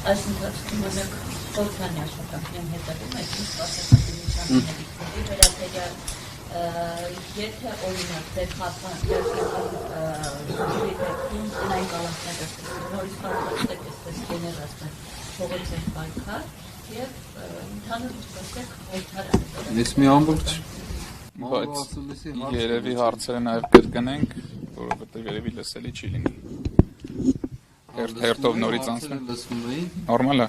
Այս ընթացքում մենք խորհրդանի աշխատանքներին հետևում ենք ինչ սպասարկությունների վերաբերյալ եթե օրինակ ձեր խաթարում տնային կալանքները նորից պատրաստեք այսպես գեներացնել փողոցներ պայքար եւ ընդհանուր խոսեք խորհրդարանը։ Ես մի ամբողջ բայց երևի հարցերը նաև կրկնենք, որովհետև երևի լսելի չի լինի։ Հերթով նորից անցնենք։ Նորմալ է։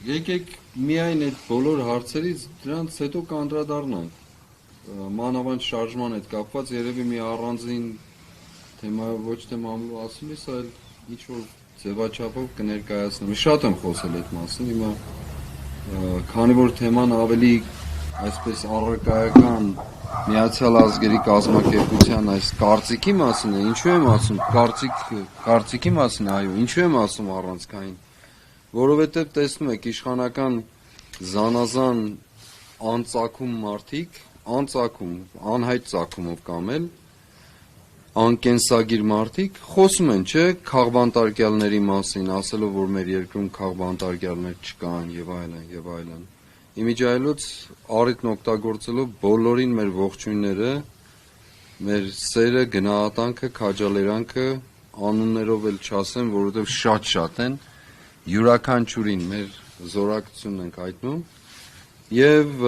Եկեք միայն այդ բոլոր հարցերից դրանց հետո կանդրադառնանք։ Մանավանդ շարժման հետ կապված երևի մի առանձին թեմա ոչ թե մամլու ասում ես, այլ ինչ որ ձևաչափով կներկայացնեմ։ Շատ եմ խոսել այդ մասին, հիմա քանի որ թեման ավելի այսպես առարկայական Միացյալ Ազգերի կազմակերպության այս կարծիքի մասին է, ինչու եմ ասում կարծիքի մասին, այո, ինչու եմ ասում առանցքային, որովհետև տեսնում եք իշխանական զանազան անծագում մարդիկ, անհայտ ծագումով կամ էլ անկենսագիր մարդիկ խոսում են, չէ, քաղբանտարկյալների մասին, ասելով, որ մեր երկրում քաղբանտարկյալներ չկան եւ այլն եւ այլն։ Իմիջայլոց առիթն օգտագործելով բոլորին մեր ողջույնները, մեր սերը, գնահատանքը, քաջալերանքը անուններով էլ չասեմ, որովհետև շատ են, յուրաքանչյուրին մեր զորակցությունն ենք հայտնում եւ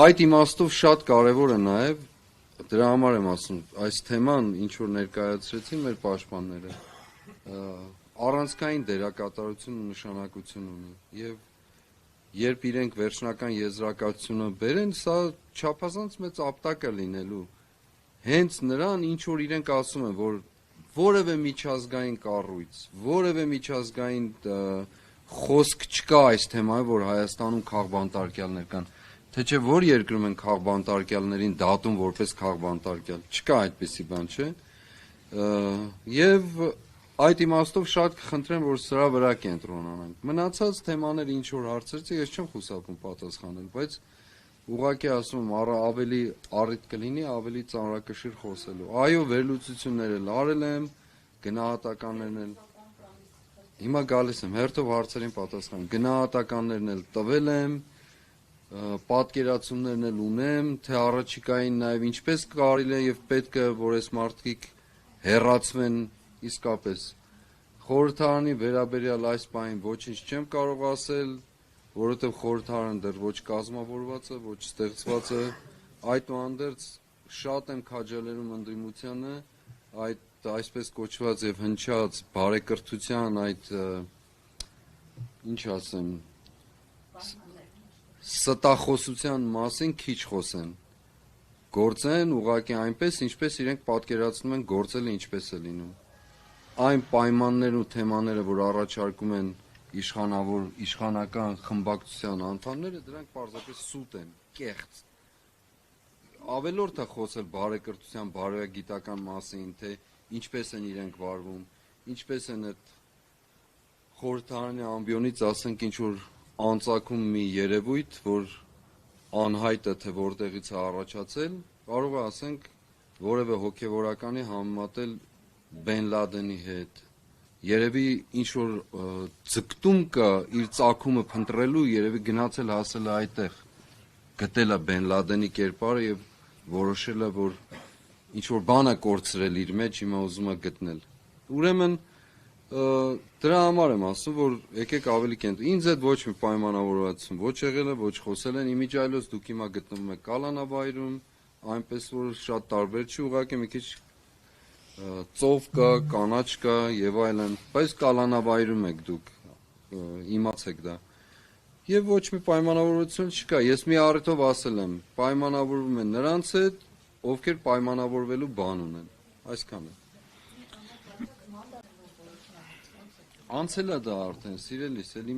այդ իմաստով շատ կարեւոր է նաեւ դրա համար եմ ասում, այս թեման ինչ որ ներկայացրեցին մեր պաշտպանները առանցքային դերակատարություն ու նշանակություն ունի եւ երբ իրենք վերջնական եզրակացությունը բերեն, սա չափազանց մեծ ապտակ է լինելու հենց նրան, ինչ որ իրենք ասում են, որ որևէ միջազգային կառույց, որևէ միջազգային խոսք չկա այս թեմայով, որ Հայաստանում քաղբանտարկյալներ կան, թե չէ որ երկրում են քաղբանտարկյալներին դատում որպես քաղբանտարկյալ, չկա այդպիսի բան, չէ, եւ այդ իմաստով շատ կխնդրեմ, որ սրա վրա կենտրոնանանք։ Մնացած թեմաներ ինչ որ հարցերից ես չեմ խուսափում պատասխանել, բայց ուղղակի ասում եմ, ավելի առիթ կլինի, ավելի ծանրակշիռ խոսելու։ Այո, վերլուծություններ էլ արել եմ, գնահատականներն էլ հիմա գալիս եմ, հերթով հարցերին պատասխան։ Գնահատականներն էլ տվել եմ, պատկերացումներն էլ ունեմ, թե առաջիկային նաև ինչպես կարելի է եւ պետք է, որ այս մարդիկ հեռացվեն իսկապես խորհրդարանի վերաբերյալ այս բանին ոչինչ չեմ կարող ասել, որովհետև խորհրդարանը դեռ ոչ կազմավորված է, ոչ ստեղծված է, այդուհանդերձ շատ եմ քաջալերում ընդդիմությանը այդ այսպես կոչված եւ հնչած բարեկրթության այդ ինչ ասեմ ստախոսության մասին քիչ խոսեն, գործեն ուղղակի այնպես, ինչպես իրենք պատկերացնում են գործելը ինչպես է լինում։ Այն պայմաններն ու թեմաները, որ առաջարկում են իշխանական խմբակցության անդամները, դրանք պարզապես սուտ են, կեղծ։ Ավելորդ է խոսել բարեկրթության, բարոյագիտական մասին, թե ինչպես են իրենք վարվում, ինչպես են այդ խորհրդարանի ամբիոնից ասենք ինչ որ անծագում մի երևույթ, որ անհայտ է, թե որտեղից է առաջացել, կարող է ասենք որևէ հոգևորականի համեմատել Բեն Լադենի հետ։ Երևի ինչ որ ձգտում կա իր ծագումը փնտրելու, երևի գնացել հասել է այդտեղ, գտել է Բեն Լադենի կերպարը եւ որոշել է, որ ինչ որ բան է կորցրել իր մեջ, հիմա ուզում է գտնել։ Ուրեմն դրա համար եմ ասում, որ եկեք ավելի կենտրոն։ Ինձ այդ ոչ մի պայմանավորվածություն ոչ եղել է, ոչ խոսել են, իմիջայլոց դուք հիմա գտնվում եք Կալանավայրում, այնպես որ շատ տարբեր չի, ուղղակի մի քիչ ծով կա, կանաչ կա եւ այլն, բայց Կալանավայրում եք դուք, իմացեք դա։ Եվ ոչ մի պայմանավորություն չկա։ Ես մի առիթով ասել եմ, պայմանավորվում են նրանց հետ, ովքեր պայմանավորվելու բան ունեն։ Այսքան է։ Անցել է դա արդեն, սիրելիս, էլի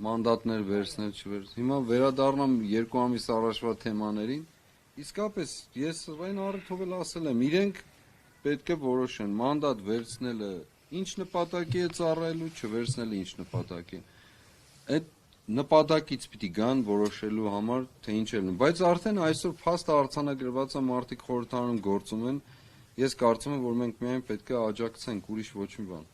մանդատներ վերցնել չվերց։ Հիմա վերադառնամ 2 ամիս առաջվա թեմաներին։ Իսկապես ես այն առիթով էլ ասել եմ, իրենք պետք է որոշեն մանդատ վերցնելը ինչ նպատակի է ծառայելու, չվերցնելը ինչ նպատակի։ Այդ նպատակից պիտի գան որոշելու համար, թե ինչ է լինում, բայց արդեն այսօր փաստը արձանագրված է, մարդիկ խորհրդարանում գործում են։ Ես կարծում եմ, որ մենք միայն պետք է աջակցենք, ուրիշ ոչ մի բան։